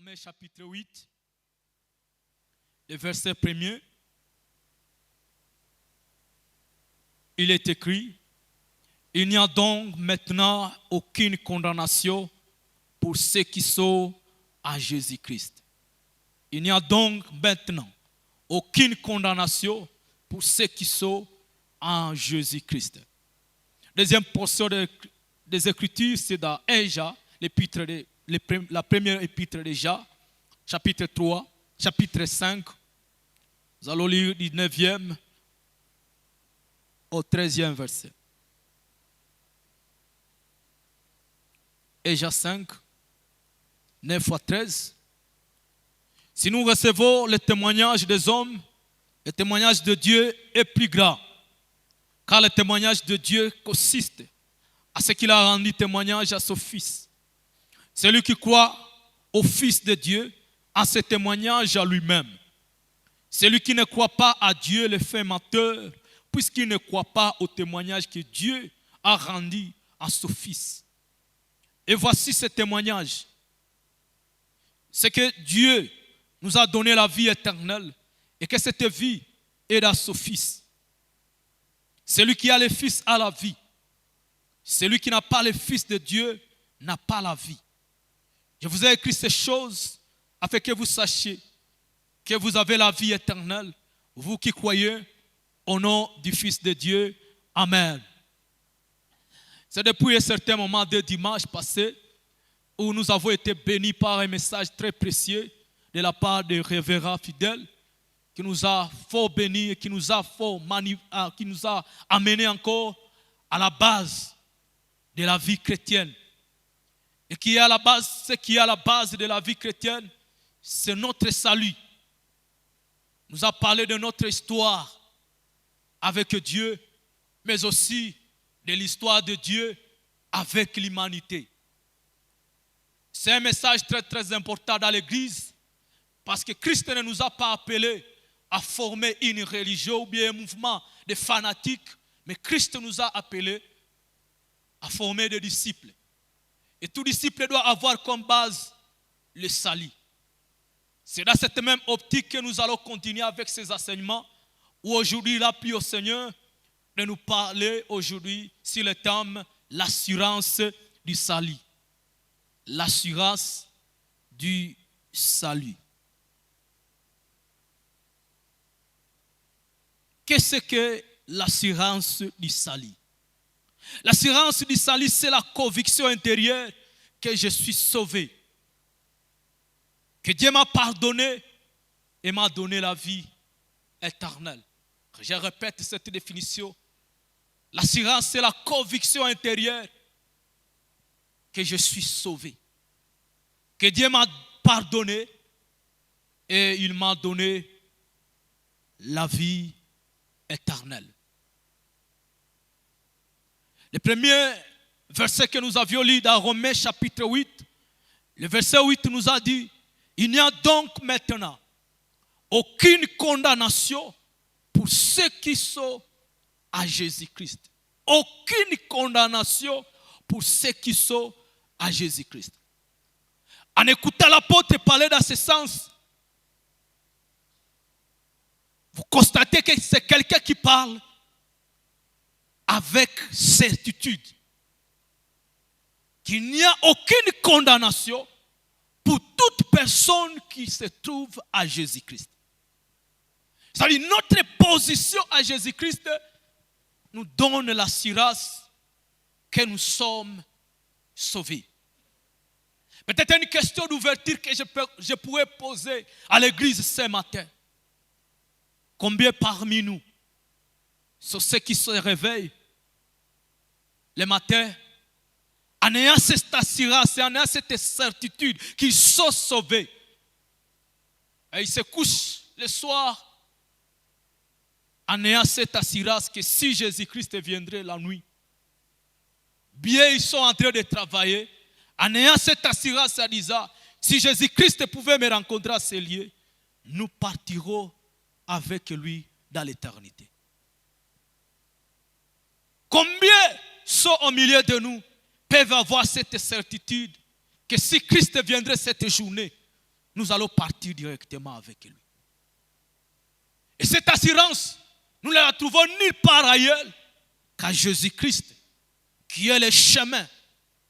Romains chapitre 8, le verset 1er. Il est écrit, il n'y a donc maintenant aucune condamnation pour ceux qui sont à Jésus-Christ. Il n'y a donc maintenant aucune condamnation pour ceux qui sont en Jésus-Christ. Deuxième portion des Écritures, c'est dans 1 Jean, la première épître de Jean, chapitre 3, chapitre 5. Nous allons lire du 9e au 13e verset. 1 Jean 5, 9 à 13. Si nous recevons le témoignage des hommes, le témoignage de Dieu est plus grand. Car le témoignage de Dieu consiste à ce qu'il a rendu témoignage à son Fils. Celui qui croit au Fils de Dieu a ce témoignage à lui-même. Celui qui ne croit pas à Dieu le fait menteur, puisqu'il ne croit pas au témoignage que Dieu a rendu à son Fils. Et voici ce témoignage. C'est que Dieu nous a donné la vie éternelle et que cette vie est dans son Fils. Celui qui a le Fils a la vie. Celui qui n'a pas le Fils de Dieu n'a pas la vie. Je vous ai écrit ces choses afin que vous sachiez que vous avez la vie éternelle, vous qui croyez au nom du Fils de Dieu. Amen. C'est depuis un certain moment de dimanche passé où nous avons été bénis par un message très précieux de la part de révérend fidèle qui nous a fort bénis et qui nous a amenés encore à la base de la vie chrétienne. Et qui est à la base, ce qui est à la base de la vie chrétienne, c'est notre salut. Nous a parlé de notre histoire avec Dieu, mais aussi de l'histoire de Dieu avec l'humanité. C'est un message très très important dans l'Église parce que Christ ne nous a pas appelés à former une religion ou bien un mouvement de fanatiques, mais Christ nous a appelés à former des disciples. Et tout disciple doit avoir comme base le salut. C'est dans cette même optique que nous allons continuer avec ces enseignements où aujourd'hui il a plu au Seigneur de nous parler aujourd'hui sur le thème l'assurance du salut. L'assurance du salut. Qu'est-ce que l'assurance du salut? L'assurance du salut, c'est la conviction intérieure que je suis sauvé, que Dieu m'a pardonné et m'a donné la vie éternelle. Je répète cette définition. L'assurance, c'est la conviction intérieure que je suis sauvé, que Dieu m'a pardonné et il m'a donné la vie éternelle. Le premier verset que nous avions lu dans Romains chapitre 8, le verset 8 nous a dit, il n'y a donc maintenant aucune condamnation pour ceux qui sont à Jésus-Christ. Aucune condamnation pour ceux qui sont à Jésus-Christ. En écoutant l'apôtre parler dans ce sens, vous constatez que c'est quelqu'un qui parle avec certitude qu'il n'y a aucune condamnation pour toute personne qui se trouve à Jésus-Christ. C'est-à-dire notre position à Jésus-Christ nous donne l'assurance que nous sommes sauvés. Peut-être une question d'ouverture que je pourrais poser à l'église ce matin. Combien parmi nous sont ceux qui se réveillent le matin en ayant cette assurance et en ayant cette certitude qu'ils sont sauvés. Et ils se couchent le soir en ayant cette assurance que si Jésus-Christ viendrait la nuit, bien ils sont en train de travailler en ayant cette assurance en disant si Jésus-Christ pouvait me rencontrer à ce lieu, nous partirons avec lui dans l'éternité. Combien sont au milieu de nous peuvent avoir cette certitude que si Christ viendrait cette journée, nous allons partir directement avec lui. Et cette assurance, nous ne la trouvons nulle part ailleurs qu'à Jésus-Christ, qui est le chemin,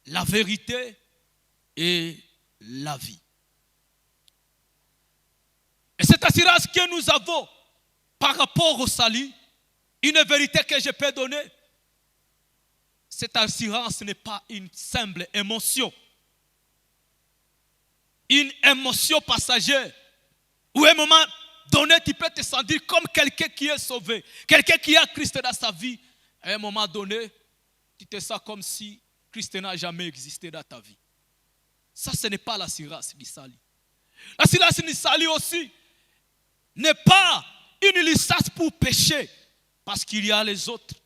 la vérité et la vie. Et cette assurance que nous avons par rapport au salut, une vérité que je peux donner, cette assurance n'est pas une simple émotion. Une émotion passagère, où à un moment donné, tu peux te sentir comme quelqu'un qui est sauvé, quelqu'un qui a Christ dans sa vie. À un moment donné, tu te sens comme si Christ n'a jamais existé dans ta vie. Ça, ce n'est pas l'assurance du salut. L'assurance du salut aussi n'est pas une licence pour pécher, parce qu'il y a les autres.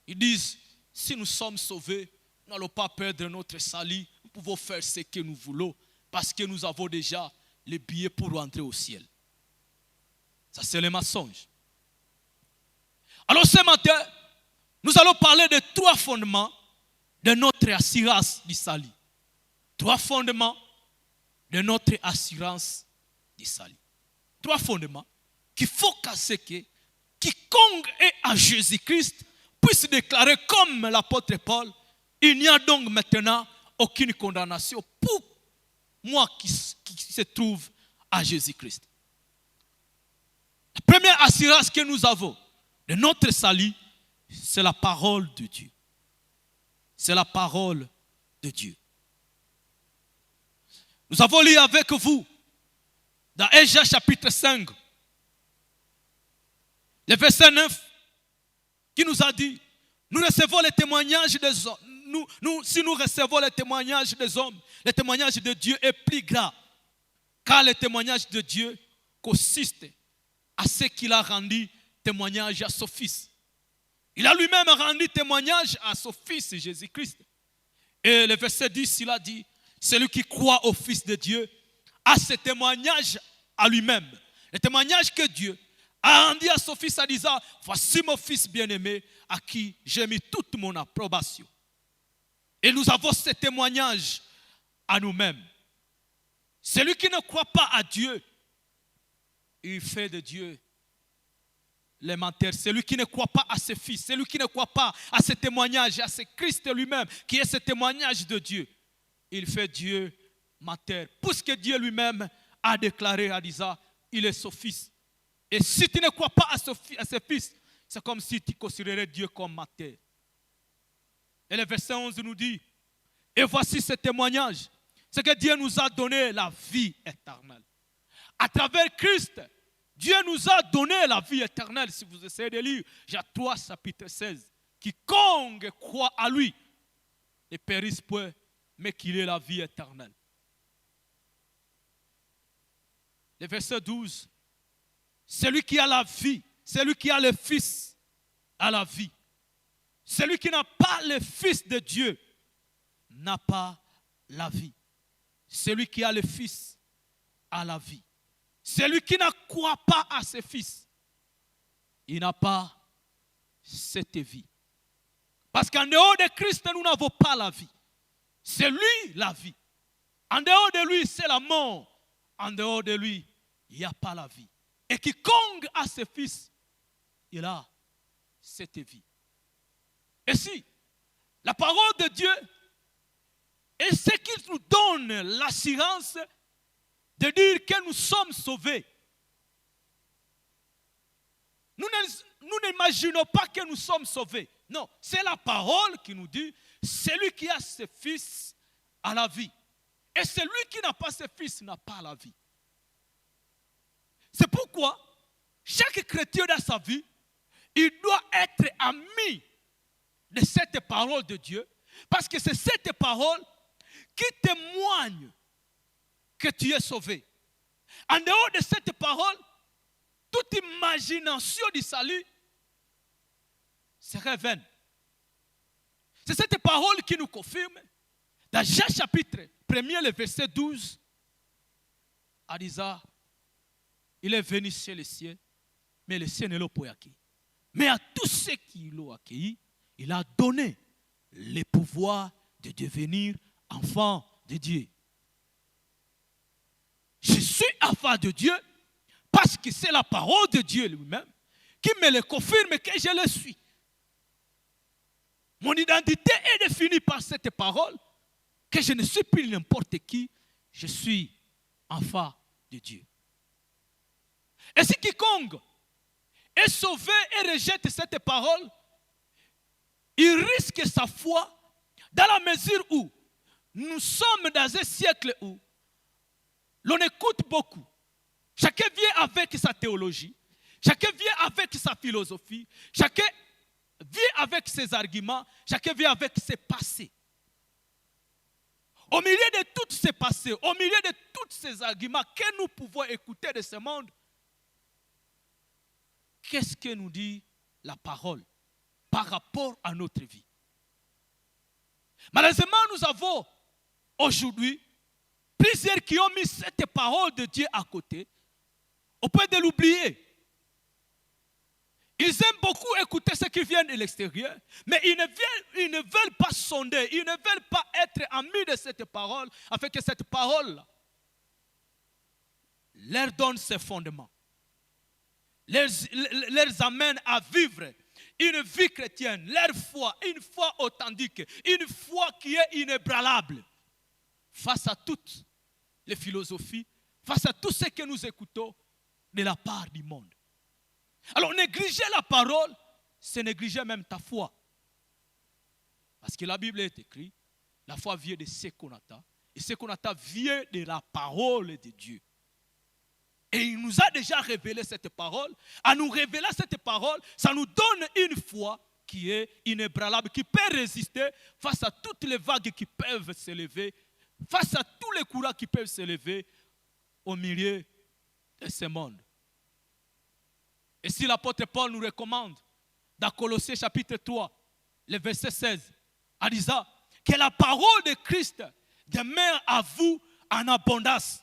Ils disent, si nous sommes sauvés, nous n'allons pas perdre notre salut, nous pouvons faire ce que nous voulons, parce que nous avons déjà les billets pour rentrer au ciel. Ça, c'est le mensonge. Alors ce matin, nous allons parler de 3 fondements de notre assurance du salut. 3 fondements de notre assurance du salut. 3 fondements qu'il faut casser que quiconque est à Jésus-Christ puisse déclarer comme l'apôtre Paul, il n'y a donc maintenant aucune condamnation pour moi qui se trouve à Jésus-Christ. La première assurance que nous avons de notre salut, c'est la parole de Dieu. C'est la parole de Dieu. Nous avons lu avec vous dans Ésaïe chapitre 5, le verset 9, qui nous a dit, nous recevons les témoignages des hommes. Si nous recevons les témoignages des hommes, le témoignage de Dieu est plus grand, car le témoignage de Dieu consiste à ce qu'il a rendu témoignage à son Fils. Il a lui-même rendu témoignage à son Fils Jésus-Christ. Et le verset 10, il a dit, celui qui croit au Fils de Dieu a ce témoignage à lui-même. Le témoignage que Dieu a rendu à son Fils en disant, voici mon Fils bien-aimé à qui j'ai mis toute mon approbation. Et nous avons ce témoignage à nous-mêmes. Celui qui ne croit pas à Dieu, il fait de Dieu les menteurs. Celui qui ne croit pas à ses fils, celui qui ne croit pas à ce témoignage, à ce Christ lui-même, qui est ce témoignage de Dieu, il fait Dieu menteur. Puisque Dieu lui-même a déclaré en disant, il est son fils. Et si tu ne crois pas à ses fils, c'est comme si tu considérais Dieu comme menteur. Et le verset 11 nous dit, et voici ce témoignage, c'est que Dieu nous a donné la vie éternelle. À travers Christ, Dieu nous a donné la vie éternelle. Si vous essayez de lire Jean 3, chapitre 16. Quiconque croit à lui ne périsse point, mais qu'il ait la vie éternelle. Le verset 12. Celui qui a la vie, celui qui a le Fils a la vie. Celui qui n'a pas le Fils de Dieu n'a pas la vie. Celui qui a le Fils a la vie. Celui qui ne croit pas à ses fils, il n'a pas cette vie. Parce qu'en dehors de Christ, nous n'avons pas la vie. C'est lui la vie. En dehors de lui, c'est la mort. En dehors de lui, il n'y a pas la vie. Et quiconque a ses fils, il a cette vie. Et si la parole de Dieu est ce qui nous donne l'assurance de dire que nous sommes sauvés. Nous n'imaginons pas que nous sommes sauvés. Non, c'est la parole qui nous dit, celui qui a ses fils a la vie. Et celui qui n'a pas ses fils n'a pas la vie. C'est pourquoi chaque chrétien dans sa vie, il doit être ami de cette parole de Dieu, parce que c'est cette parole qui témoigne que tu es sauvé. En dehors de cette parole, toute imagination du salut serait vaine. C'est cette parole qui nous confirme dans Jean chapitre 1er, le verset 12, en disant, il est venu chez les cieux, mais les cieux ne l'ont pas accueilli. Mais à tous ceux qui l'ont accueilli, il a donné le pouvoir de devenir enfant de Dieu. Je suis enfant de Dieu parce que c'est la parole de Dieu lui-même qui me le confirme que je le suis. Mon identité est définie par cette parole, que je ne suis plus n'importe qui, je suis enfant de Dieu. Et si quiconque est sauvé et rejette cette parole, il risque sa foi dans la mesure où nous sommes dans un siècle où l'on écoute beaucoup. Chacun vient avec sa théologie, chacun vient avec sa philosophie, chacun vient avec ses arguments, chacun vient avec ses passés. Au milieu de tous ces passés, au milieu de tous ces arguments que nous pouvons écouter de ce monde, qu'est-ce que nous dit la parole par rapport à notre vie? Malheureusement, nous avons aujourd'hui plusieurs qui ont mis cette parole de Dieu à côté, au point de l'oublier. Ils aiment beaucoup écouter ce qui vient de l'extérieur, mais ils ne veulent pas sonder, ils ne veulent pas être amis de cette parole, afin que cette parole leur donne ses fondements, leur amène à vivre une vie chrétienne, leur foi, une foi authentique, une foi qui est inébranlable face à toutes les philosophies, face à tout ce que nous écoutons de la part du monde. Alors négliger la parole, c'est négliger même ta foi. Parce que la Bible est écrite, la foi vient de ce qu'on attend, et ce qu'on attend vient de la parole de Dieu. Et il nous a déjà révélé cette parole. En nous révélant cette parole, ça nous donne une foi qui est inébranlable, qui peut résister face à toutes les vagues qui peuvent s'élever, face à tous les courants qui peuvent s'élever au milieu de ce monde. Et si l'apôtre Paul nous recommande, dans Colossiens chapitre 3, le verset 16, en disant que la parole de Christ demeure à vous en abondance.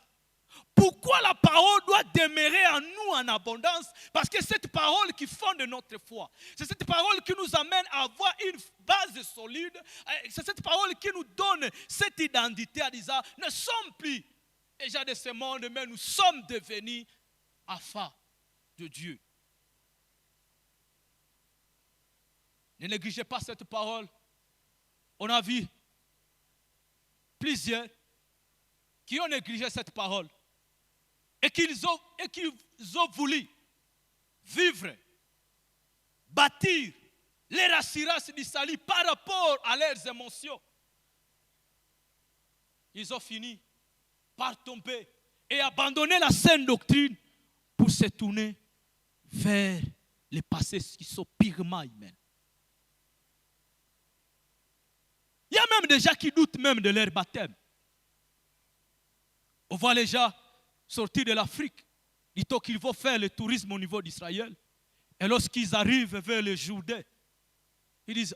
Pourquoi la parole doit demeurer en nous en abondance? Parce que cette parole qui fonde notre foi, c'est cette parole qui nous amène à avoir une base solide, c'est cette parole qui nous donne cette identité en disant, nous ne sommes plus déjà de ce monde, mais nous sommes devenus enfants de Dieu. Ne négligez pas cette parole. On a vu plusieurs qui ont négligé cette parole et qu'ils ont voulu vivre, bâtir leur assurance du salut par rapport à leurs émotions. Ils ont fini par tomber et abandonner la saine doctrine pour se tourner vers les passés qui sont purement humains. Il y a même des gens qui doutent même de leur baptême. On voit les gens sortir de l'Afrique, dit-on qu'ils vont faire le tourisme au niveau d'Israël. Et lorsqu'ils arrivent vers le Jourdain, ils disent,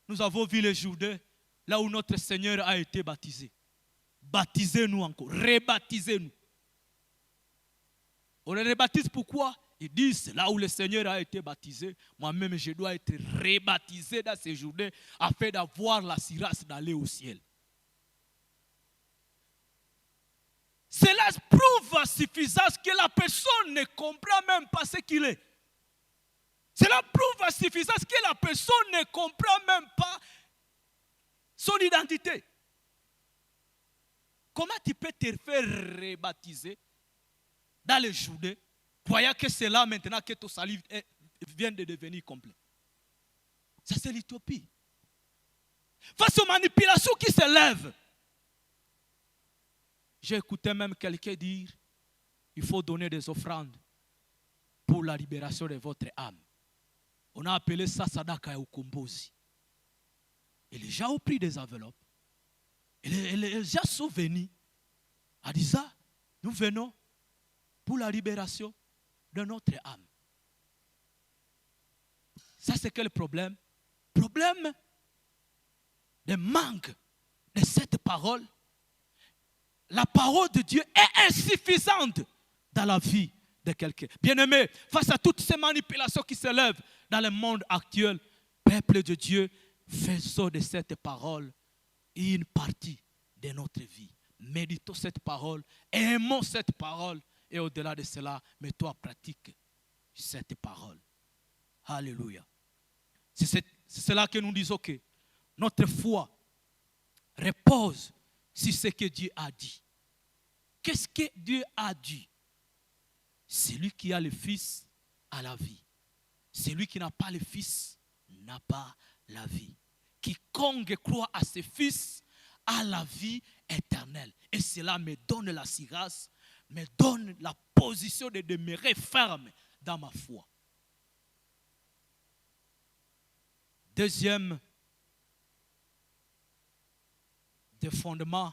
nous avons vu le Jourdain, là où notre Seigneur a été baptisé. Baptisez-nous encore, rebaptisez-nous. On les rebaptise pourquoi? Ils disent, là où le Seigneur a été baptisé, moi-même je dois être rebaptisé dans ces journées afin d'avoir l'assurance d'aller au ciel. Cela prouve à suffisance que la personne ne comprend même pas ce qu'il est. Cela prouve à suffisance que la personne ne comprend même pas son identité. Comment tu peux te faire rebaptiser dans les journées, croyant que c'est là maintenant que ton salut vient de devenir complet? Ça, c'est l'utopie. Face aux manipulations qui se lèvent, j'ai écouté même quelqu'un dire, il faut donner des offrandes pour la libération de votre âme. On a appelé ça Sadaka et Ukombozi. Et les gens ont pris des enveloppes. Et les gens sont venus en disant, nous venons pour la libération de notre âme. Ça, c'est quel problème? Problème de manque de cette parole. La parole de Dieu est insuffisante dans la vie de quelqu'un. Bien-aimé, face à toutes ces manipulations qui se lèvent dans le monde actuel, peuple de Dieu, faisons de cette parole une partie de notre vie. méditons cette parole, aimons cette parole, et au-delà de cela, mets-toi en pratique cette parole. Alléluia. C'est cela que nous disons que notre foi repose sur ce que Dieu a dit. Qu'est-ce que Dieu a dit? Celui qui a le Fils a la vie. Celui qui n'a pas le Fils n'a pas la vie. Quiconque croit à ce Fils a la vie éternelle. Et cela me donne l'assurance, me donne la position de demeurer ferme dans ma foi. Deuxième des fondements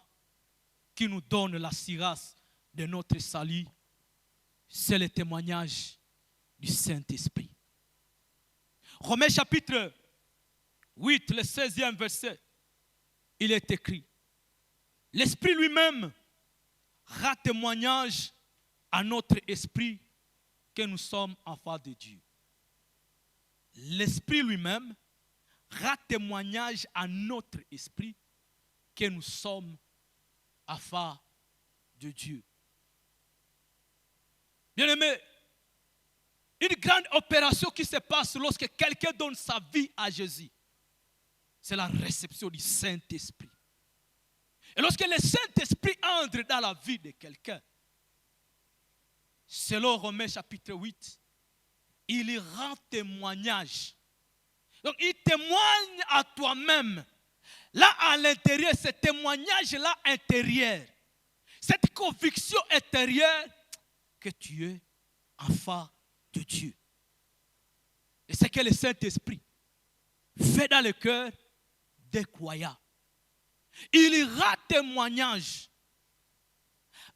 qui nous donne l'assurance de notre salut, c'est le témoignage du Saint-Esprit. Romains chapitre 8, le 16e verset, il est écrit: l'Esprit lui-même rend témoignage à notre esprit que nous sommes enfants de Dieu. L'Esprit lui-même rend témoignage à notre esprit que nous sommes enfants de Dieu. Bien-aimé, une grande opération qui se passe lorsque quelqu'un donne sa vie à Jésus, c'est la réception du Saint-Esprit. Et lorsque le Saint-Esprit entre dans la vie de quelqu'un, selon Romains chapitre 8, il rend témoignage. Donc il témoigne à toi-même. Là à l'intérieur, ce témoignage-là intérieur, cette conviction intérieure que tu es enfant de Dieu. Et c'est que le Saint-Esprit fait dans le cœur des croyants. Il rend témoignage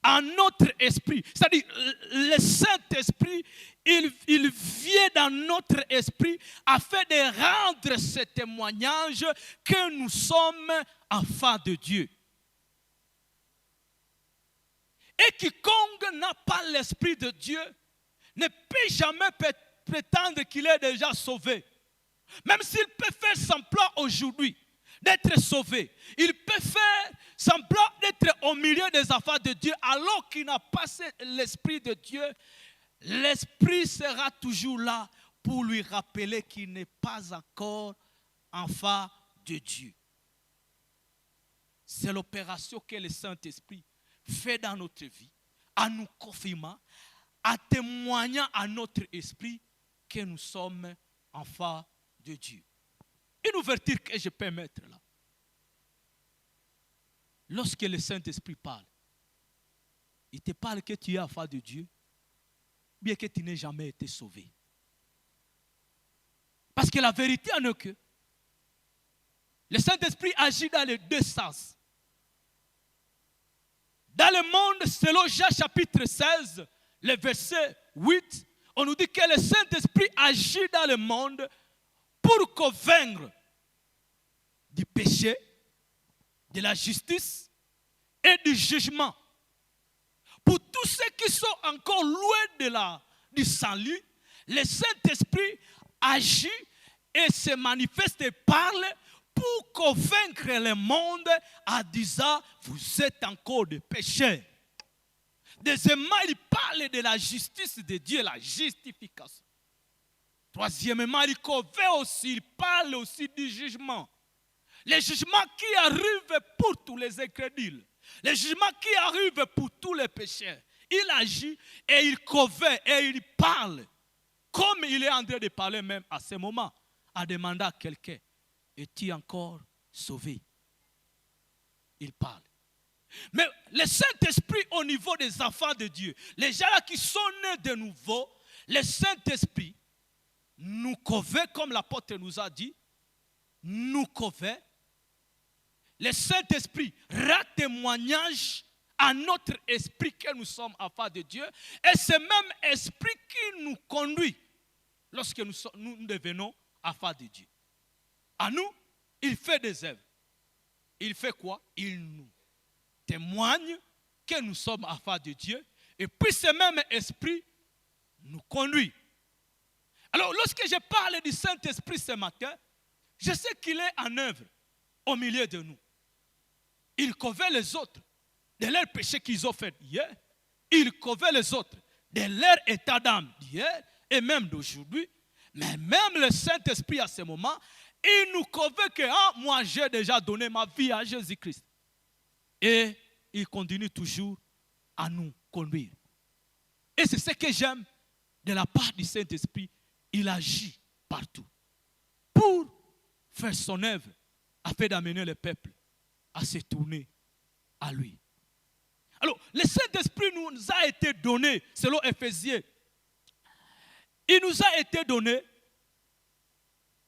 à notre esprit. C'est-à-dire, le Saint-Esprit, il vient dans notre esprit afin de rendre ce témoignage que nous sommes enfants de Dieu. Et quiconque n'a pas l'Esprit de Dieu ne peut jamais prétendre qu'il est déjà sauvé. Même s'il peut faire semblant aujourd'hui d'être sauvé, il peut faire semblant d'être au milieu des enfants de Dieu alors qu'il n'a pas l'Esprit de Dieu. L'Esprit sera toujours là pour lui rappeler qu'il n'est pas encore enfant de Dieu. C'est l'opération que le Saint-Esprit fait dans notre vie, en nous confirmant, en témoignant à notre esprit que nous sommes enfants de Dieu. Une ouverture que je peux mettre là. Lorsque le Saint-Esprit parle, il te parle que tu es enfant de Dieu, bien que tu n'aies jamais été sauvé. Parce que la vérité en est que le Saint-Esprit agit dans les deux sens. Dans le monde, selon Jean chapitre 16, le verset 8, on nous dit que le Saint-Esprit agit dans le monde pour convaincre du péché, de la justice et du jugement. Pour tous ceux qui sont encore loin du salut, le Saint-Esprit agit et se manifeste et parle pour convaincre le monde en disant « vous êtes encore des pécheurs ». Deuxièmement, il parle de la justice de Dieu, la justification. Troisièmement, il convainc aussi, il parle aussi du jugement. Le jugement qui arrive pour tous les incrédules. Le jugement qui arrive pour tous les pécheurs. Il agit et il convainc et il parle. Comme il est en train de parler même à ce moment, en demandant à quelqu'un, es-tu encore sauvé? Il parle. Mais le Saint-Esprit au niveau des enfants de Dieu, les gens là qui sont nés de nouveau, le Saint-Esprit nous convainc, comme l'apôtre nous a dit, nous convainc. Le Saint-Esprit rend témoignage à notre esprit que nous sommes enfants de Dieu. Et ce même esprit qui nous conduit lorsque nous devenons enfants de Dieu. À nous, il fait des œuvres. Il fait quoi? Il nous témoigne que nous sommes enfants de Dieu. Et puis ce même esprit nous conduit. Alors lorsque je parle du Saint-Esprit ce matin, je sais qu'il est en œuvre au milieu de nous. Il convainc les autres. de leurs péchés qu'ils ont fait hier. Ils couvraient les autres de leur état d'âme d'hier et même d'aujourd'hui. Mais même le Saint-Esprit à ce moment, il nous convainc que moi j'ai déjà donné ma vie à Jésus-Christ. Et il continue toujours à nous conduire. Et c'est ce que j'aime de la part du Saint-Esprit. Il agit partout pour faire son œuvre afin d'amener le peuple à se tourner à lui. Alors, le Saint-Esprit nous a été donné, selon Éphésiens, il nous a été donné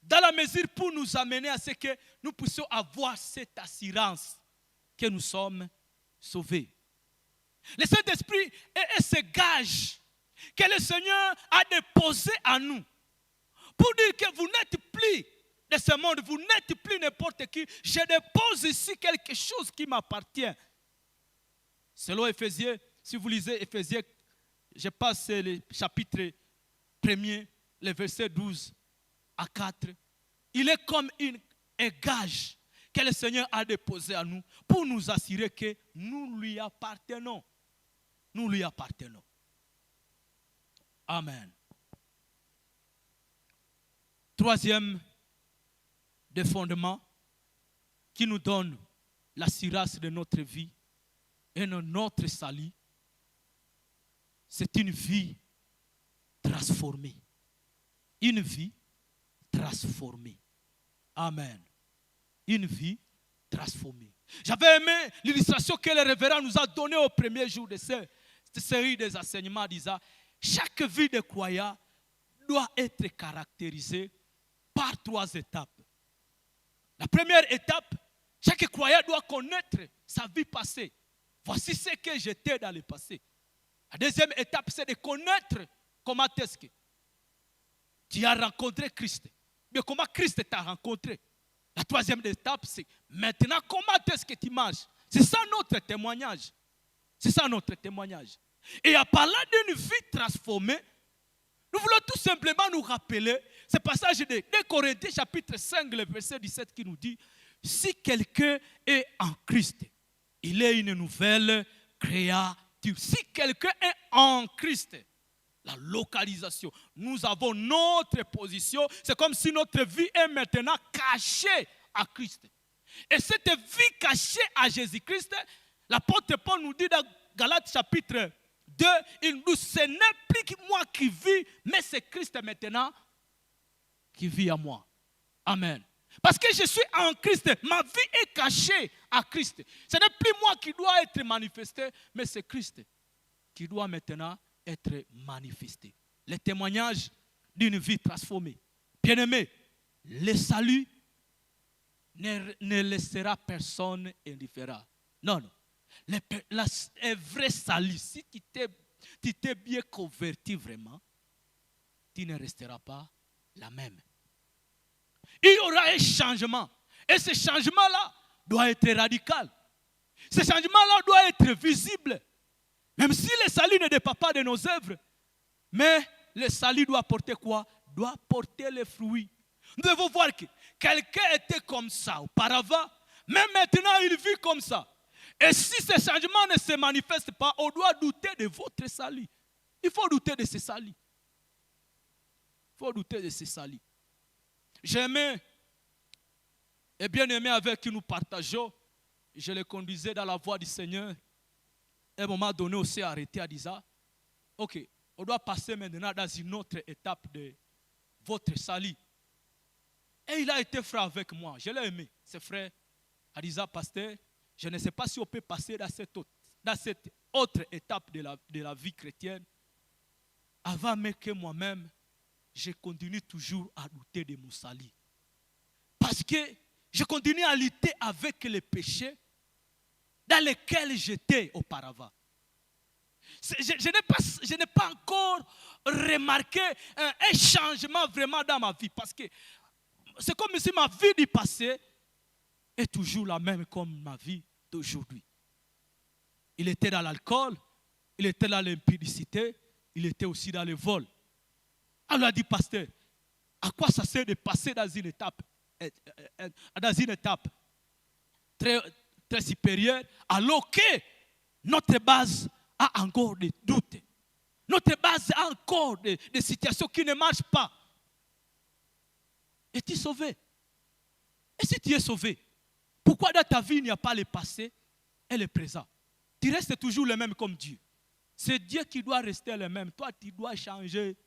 dans la mesure pour nous amener à ce que nous puissions avoir cette assurance que nous sommes sauvés. Le Saint-Esprit est ce gage que le Seigneur a déposé à nous pour dire que vous n'êtes plus de ce monde, vous n'êtes plus n'importe qui. Je dépose ici quelque chose qui m'appartient. Selon Éphésiens, si vous lisez Éphésiens, je passe le chapitre 1er, le verset 12 à 4. Il est comme un gage que le Seigneur a déposé à nous pour nous assurer que nous lui appartenons. Nous lui appartenons. Amen. Troisième des fondements qui nous donne l'assurance de notre vie et de notre salut, c'est une vie transformée. Une vie transformée. Amen. Une vie transformée. J'avais aimé l'illustration que le révérend nous a donnée au premier jour de cette série des enseignements, disant chaque vie de croyant doit être caractérisée par 3 étapes. La première étape, chaque croyant doit connaître sa vie passée. Voici ce que j'étais dans le passé. La deuxième étape, c'est de connaître comment est-ce que tu as rencontré Christ. Mais comment Christ t'a rencontré. La troisième étape, c'est maintenant comment est-ce que tu marches. C'est ça notre témoignage. C'est ça notre témoignage. Et en parlant d'une vie transformée, nous voulons tout simplement nous rappeler ce passage de 2 Corinthiens chapitre 5, le verset 17 qui nous dit « Si quelqu'un est en Christ, il est une nouvelle créature. » Si quelqu'un est en Christ, la localisation, nous avons notre position. C'est comme si notre vie est maintenant cachée à Christ. Et cette vie cachée à Jésus-Christ, l'apôtre Paul nous dit dans Galates chapitre 2, il nous dit, ce n'est plus moi qui vis, mais c'est Christ maintenant qui vit à moi. Amen. Parce que je suis en Christ, ma vie est cachée à Christ. Ce n'est plus moi qui dois être manifesté, mais c'est Christ qui doit maintenant être manifesté. Le témoignage d'une vie transformée. Bien-aimé, le salut ne laissera personne indifférent. Non, non. Le vrai salut, si tu t'es bien converti vraiment, tu ne resteras pas la même. Il y aura un changement. Et ce changement-là doit être radical. Ce changement-là doit être visible. Même si le salut ne dépend pas de nos œuvres. Mais le salut doit porter quoi? Doit porter les fruits. Nous devons voir que quelqu'un était comme ça auparavant. Mais maintenant il vit comme ça. Et si ce changement ne se manifeste pas, on doit douter de votre salut. Il faut douter de ce salut. Il faut douter de ce salut. J'aimais et bien aimé avec qui nous partageons. Je le conduisais dans la voie du Seigneur. Et à un moment donné, on s'est arrêté à dire, ok, on doit passer maintenant dans une autre étape de votre salut. Et il a été frère avec moi. Je l'ai aimé, ce frère. A dit, pasteur, je ne sais pas si on peut passer dans cette autre étape de la vie chrétienne. Avant même que moi-même, je continue toujours à douter de mon salut. Parce que je continue à lutter avec les péchés dans lesquels j'étais auparavant. Je n'ai pas encore remarqué un changement vraiment dans ma vie. Parce que c'est comme si ma vie du passé est toujours la même comme ma vie d'aujourd'hui. Il était dans l'alcool, il était dans l'impudicité, il était aussi dans le vol. Alors il a dit, pasteur, à quoi ça sert de passer dans une étape très, très supérieure alors que notre base a encore des doutes. Notre base a encore des situations qui ne marchent pas. Es-tu sauvé? Et si tu es sauvé, pourquoi dans ta vie il n'y a pas le passé et le présent? Tu restes toujours le même comme Dieu. C'est Dieu qui doit rester le même. Toi, tu dois changer.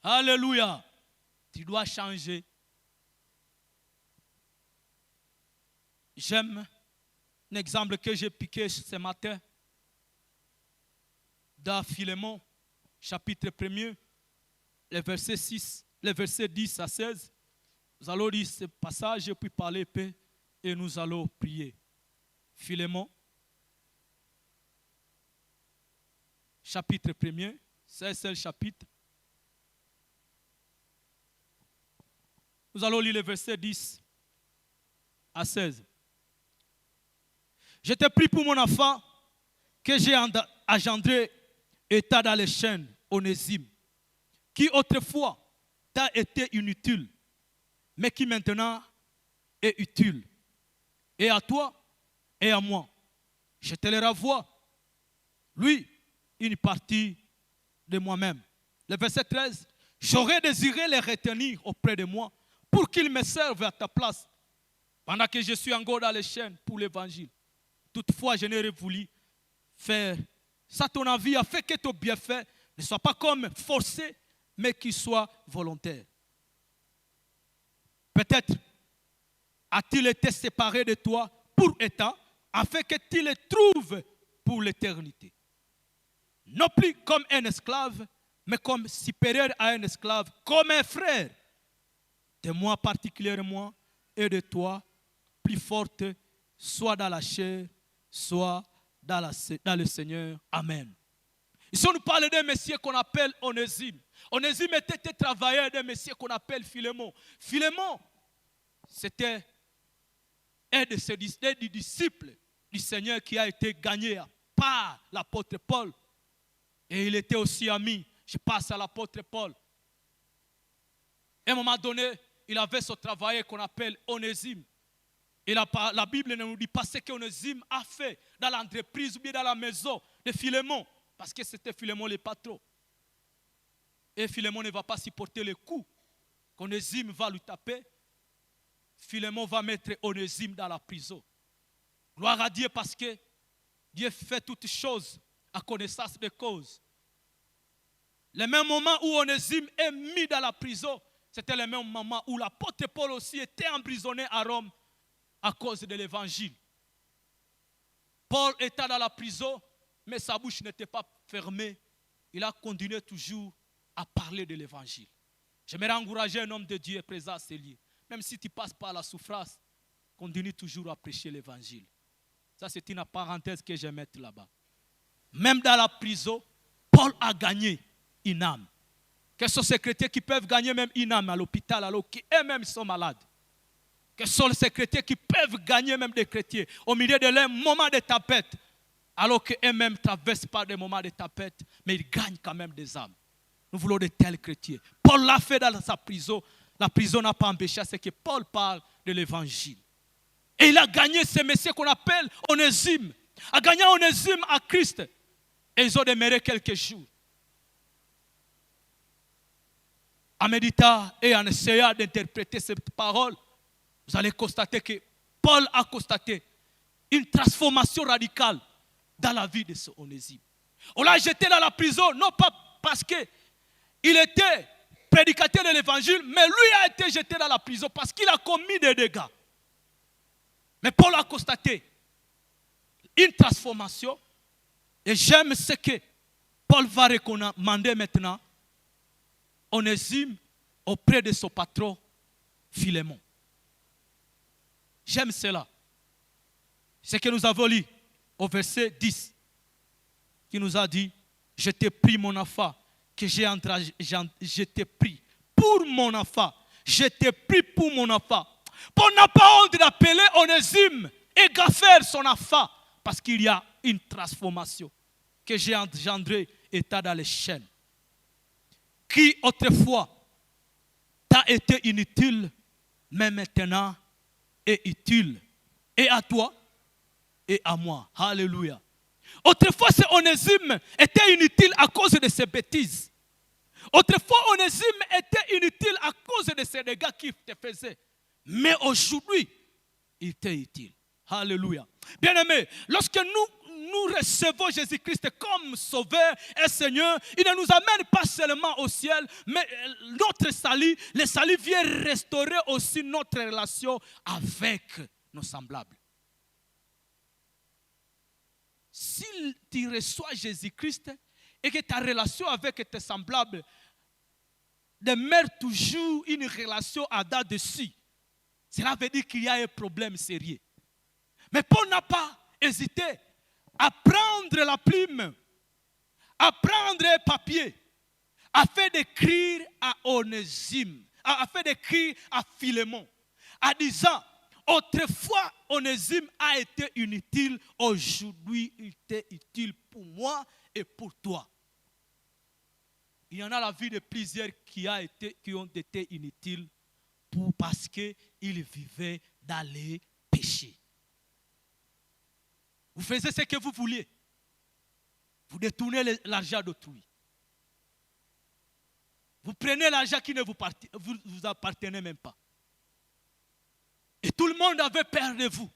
Alléluia. Tu dois changer. J'aime un exemple que j'ai piqué ce matin dans Philémon, chapitre 1er, les versets 10 à 16. Nous allons lire ce passage et puis parler peu et nous allons prier. Philémon, chapitre 1er, c'est le chapitre. Nous allons lire les versets 10 à 16. Je t'ai pris pour mon enfant que j'ai engendré et t'as dans les chaînes, Onésime, qui autrefois t'a été inutile, mais qui maintenant est utile. Et à toi et à moi, je te le renvoie. Lui, une partie de moi-même. Le verset 13, j'aurais désiré les retenir auprès de moi pour qu'ils me servent à ta place, pendant que je suis encore dans les chaînes pour l'évangile. Toutefois, je n'aurais voulu faire ça ton envie afin que ton bienfait ne soit pas comme forcé, mais qu'il soit volontaire. Peut-être a-t-il été séparé de toi pour un temps, afin que tu le trouves pour l'éternité. Non plus comme un esclave, mais comme supérieur à un esclave, comme un frère. De moi particulièrement et de toi, plus forte, soit dans la chair, soit dans le Seigneur. Amen. Ici, on nous parle d'un monsieur qu'on appelle Onésime. Onésime était un travailleur d'un monsieur qu'on appelle Philémon. Philémon, c'était un des disciples du Seigneur qui a été gagné par l'apôtre Paul. Et il était aussi ami. Je passe à l'apôtre Paul. À un moment donné, il avait ce travailleur qu'on appelle Onésime. Et la Bible ne nous dit pas ce qu'Onésime a fait dans l'entreprise ou bien dans la maison de Philémon. Parce que c'était Philémon le patron. Et Philémon ne va pas supporter le coup qu'Onésime va lui taper. Philémon va mettre Onésime dans la prison. Gloire à Dieu parce que Dieu fait toutes choses à connaissance de cause. Le même moment où Onésime est mis dans la prison, c'était le même moment où l'apôtre Paul aussi était emprisonné à Rome à cause de l'évangile. Paul était dans la prison, mais sa bouche n'était pas fermée. Il a continué toujours à parler de l'évangile. J'aimerais encourager un homme de Dieu présent à ce lieu. Même si tu passes par la souffrance, continue toujours à prêcher l'évangile. Ça, c'est une parenthèse que je vais mettre là-bas. Même dans la prison, Paul a gagné une âme. Quels sont ces chrétiens qui peuvent gagner même une âme à l'hôpital alors qu'eux-mêmes sont malades? Quels sont ces chrétiens qui peuvent gagner même des chrétiens au milieu de leur moment de tempête alors qu'eux-mêmes traversent par des moments de tempête, mais ils gagnent quand même des âmes. Nous voulons de tels chrétiens. Paul l'a fait dans sa prison. La prison n'a pas empêché à ce que Paul parle de l'évangile. Et il a gagné ce messieurs qu'on appelle Onésime. A gagné Onésime à Christ. Et ils ont demeuré quelques jours. En méditant et en essayant d'interpréter cette parole, vous allez constater que Paul a constaté une transformation radicale dans la vie de ce Onésime. On l'a jeté dans la prison, non pas parce qu'il était prédicateur de l'évangile, mais lui a été jeté dans la prison parce qu'il a commis des dégâts. Mais Paul a constaté une transformation. Et j'aime ce que Paul va recommander maintenant. Onésime auprès de son patron Philémon. J'aime cela. Ce que nous avons lu au verset 10, qui nous a dit, je t'ai pris mon enfant, que je t'ai pris pour mon enfant. Je t'ai pris pour mon enfant. Paul n'a pas honte d'appeler Onésime et Gaffer son enfant, parce qu'il y a une transformation que j'ai engendrée et t'as dans les chaînes. Qui autrefois t'a été inutile, mais maintenant est utile. Et à toi et à moi. Alléluia. Autrefois, ce Onésime était inutile à cause de ses bêtises. Autrefois, Onésime était inutile à cause de ces dégâts qu'il te faisait. Mais aujourd'hui, il était utile. Alléluia. Bien-aimés, lorsque nous recevons Jésus-Christ comme Sauveur et Seigneur, il ne nous amène pas seulement au ciel, mais notre salut, le salut vient restaurer aussi notre relation avec nos semblables. Si tu reçois Jésus-Christ et que ta relation avec tes semblables demeure toujours une relation à date dessus, cela veut dire qu'il y a un problème sérieux. Mais Paul n'a pas hésité à prendre la plume, à prendre un papier, afin d'écrire à Onésime, afin d'écrire à Philémon, en disant, autrefois Onésime a été inutile, aujourd'hui il était utile pour moi et pour toi. Il y en a la vie de plusieurs qui ont été inutiles parce qu'ils vivaient dans les péchés. Vous faisiez ce que vous vouliez. Vous détournez l'argent d'autrui. Vous prenez l'argent qui ne vous appartenait même pas. Et tout le monde avait peur de vous.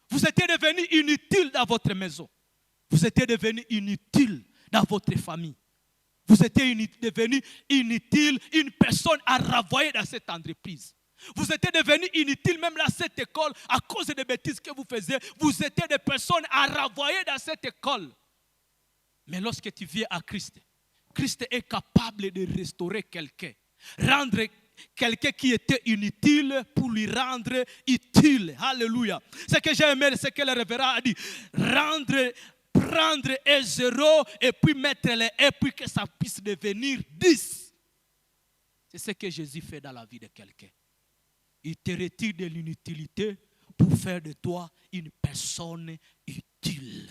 Vous étiez devenu inutile dans votre maison. Vous étiez devenu inutile dans votre famille. Vous étiez devenu inutile, une personne à renvoyer dans cette entreprise. Vous étiez devenu inutile même dans cette école à cause des bêtises que vous faisiez. Vous étiez des personnes à renvoyer dans cette école. Mais lorsque tu viens à Christ, Christ est capable de restaurer quelqu'un. Rendre quelqu'un qui était inutile pour lui rendre utile. Alléluia. Ce que j'ai aimé, c'est que le révérend a dit. Prendre un 0 et puis mettre les 1 et puis que ça puisse devenir 10. C'est ce que Jésus fait dans la vie de quelqu'un. Il te retire de l'inutilité pour faire de toi une personne utile.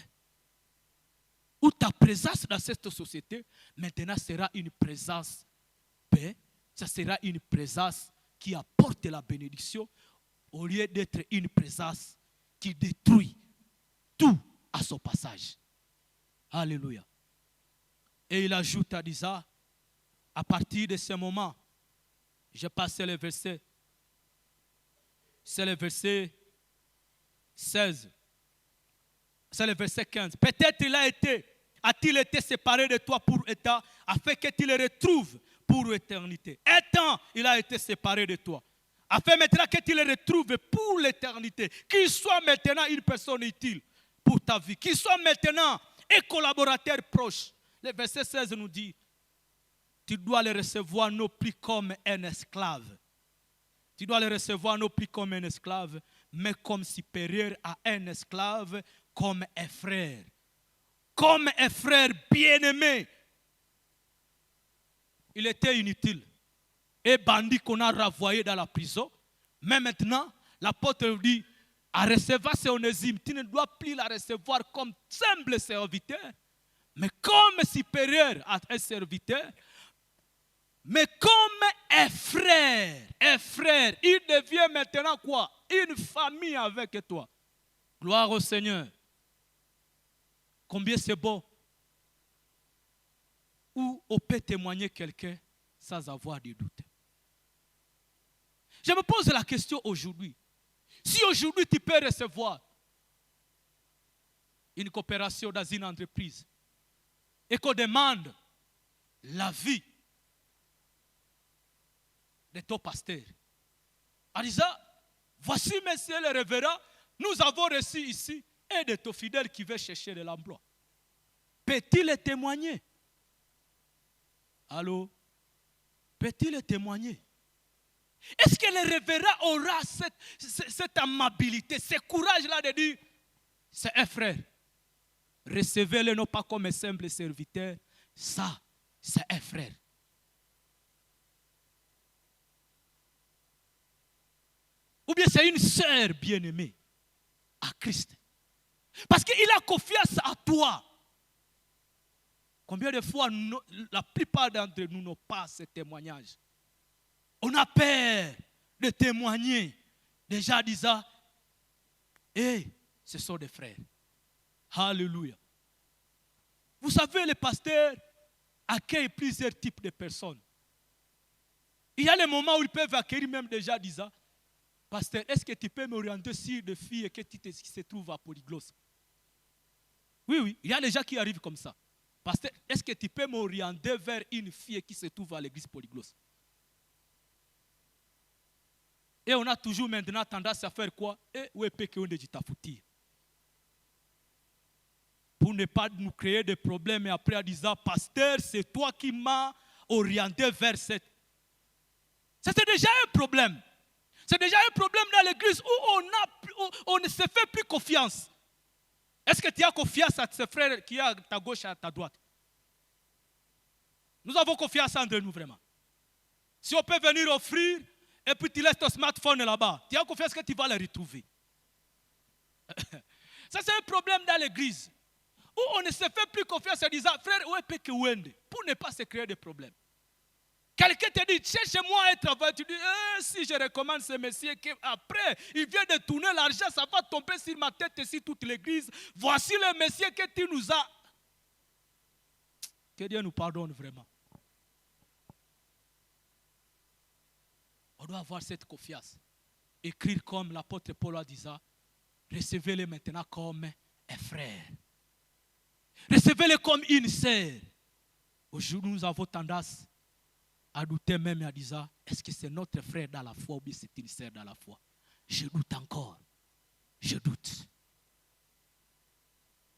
Où ta présence dans cette société maintenant sera une présence paix, ça sera une présence qui apporte la bénédiction au lieu d'être une présence qui détruit tout à son passage. Alléluia. Et il ajoute à dire, à partir de ce moment, je passe le verset. C'est le verset 16. C'est le verset 15. Peut-être a-t-il été séparé de toi pour état, afin que tu le retrouves pour l'éternité. Un temps, il a été séparé de toi. Afin maintenant que tu le retrouves pour l'éternité. Qu'il soit maintenant une personne utile pour ta vie. Qu'il soit maintenant un collaborateur proche. Le verset 16 nous dit, tu dois le recevoir non plus comme un esclave. Tu dois le recevoir non plus comme un esclave, mais comme supérieur à un esclave, comme un frère. Comme un frère bien-aimé. Il était inutile. Et bandit qu'on a renvoyé dans la prison. Mais maintenant, l'apôtre dit, à recevoir ce Onésime, tu ne dois plus la recevoir comme simple serviteur, mais comme supérieur à un serviteur, mais comme un frère. Un frère, il devient maintenant quoi? Une famille avec toi. Gloire au Seigneur. Combien c'est beau. Où on peut témoigner quelqu'un sans avoir de doute. Je me pose la question aujourd'hui. Si aujourd'hui tu peux recevoir une coopération dans une entreprise et qu'on demande la vie de ton pasteur, en disant, voici monsieur le révérend, nous avons reçu ici un de tes fidèles qui veut chercher de l'emploi. Peut-il le témoigner? Allô? Peut-il le témoigner? Est-ce que le révérend aura cette amabilité, ce courage-là de dire, c'est un frère, recevez-le non pas comme un simple serviteur, ça, c'est un frère. Ou bien c'est une sœur bien-aimée à Christ. Parce qu'il a confiance à toi. Combien de fois la plupart d'entre nous n'ont pas ce témoignage? On a peur de témoigner. Déjà disant, ce sont des frères. Alléluia. Vous savez, les pasteurs accueillent plusieurs types de personnes. Il y a les moments où ils peuvent accueillir même déjà disant, pasteur, est-ce que tu peux m'orienter sur des filles qui se trouvent à Polyglosse? Oui, oui, il y a des gens qui arrivent comme ça. Pasteur, est-ce que tu peux m'orienter vers une fille qui se trouve à l'église Polyglosse? Et on a toujours maintenant tendance à faire quoi? Pour ne pas nous créer des problèmes et après en disant, pasteur, c'est toi qui m'as orienté vers cette. C'était déjà un problème. C'est déjà un problème dans l'église où on ne se fait plus confiance. Est-ce que tu as confiance à ce frère qui est à ta gauche et à ta droite? Nous avons confiance en nous vraiment. Si on peut venir offrir et puis tu laisses ton smartphone là-bas, tu as confiance que tu vas le retrouver. Ça c'est un problème dans l'église. Où on ne se fait plus confiance en disant, frère, où est que Wende? Pour ne pas se créer des problèmes. Quelqu'un te dit, cherche-moi un travail. Tu dis, si je recommande ce monsieur, après, il vient de tourner l'argent, ça va tomber sur ma tête et sur toute l'église. Voici le monsieur que tu nous as. Que Dieu nous pardonne vraiment. On doit avoir cette confiance. Écrire comme l'apôtre Paul a dit ça. Recevez-les maintenant comme un frère. Recevez-les comme une sœur. Aujourd'hui, nous avons tendance à douter même et à dire, est-ce que c'est notre frère dans la foi ou bien c'est une sœur dans la foi? Je doute encore. Je doute.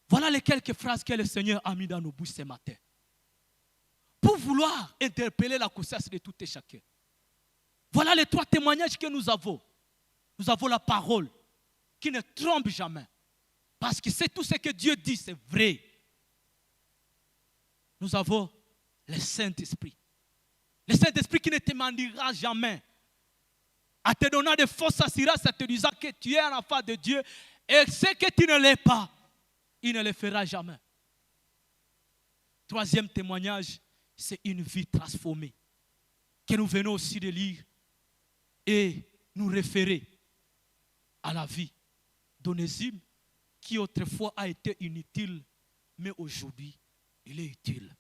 Voilà les quelques phrases que le Seigneur a mis dans nos bouches ce matin. Pour vouloir interpeller la conscience de tout et chacun. Voilà les 3 témoignages que nous avons. Nous avons la parole qui ne trompe jamais. Parce que c'est tout ce que Dieu dit, c'est vrai. Nous avons le Saint-Esprit. Le Saint-Esprit qui ne te mendira jamais. En te donnant de fausses assurances, en te disant que tu es un enfant de Dieu. Et ce que tu ne l'es pas, il ne le fera jamais. 3e témoignage, c'est une vie transformée. Que nous venons aussi de lire. Et nous référer à la vie d'Onésime qui autrefois a été inutile, mais aujourd'hui, il est utile.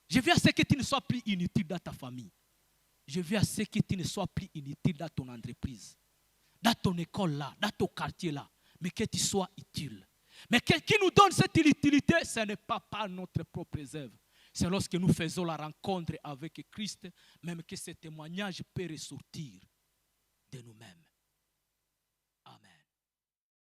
Je veux à ce que tu ne sois plus inutile dans ta famille. Je veux à ce que tu ne sois plus inutile dans ton entreprise, dans ton école là, dans ton quartier là, mais que tu sois utile. Mais qui nous donne cette utilité, ce n'est pas par notre propre œuvre. C'est lorsque nous faisons la rencontre avec Christ, même que ce témoignage peut ressortir de nous-mêmes.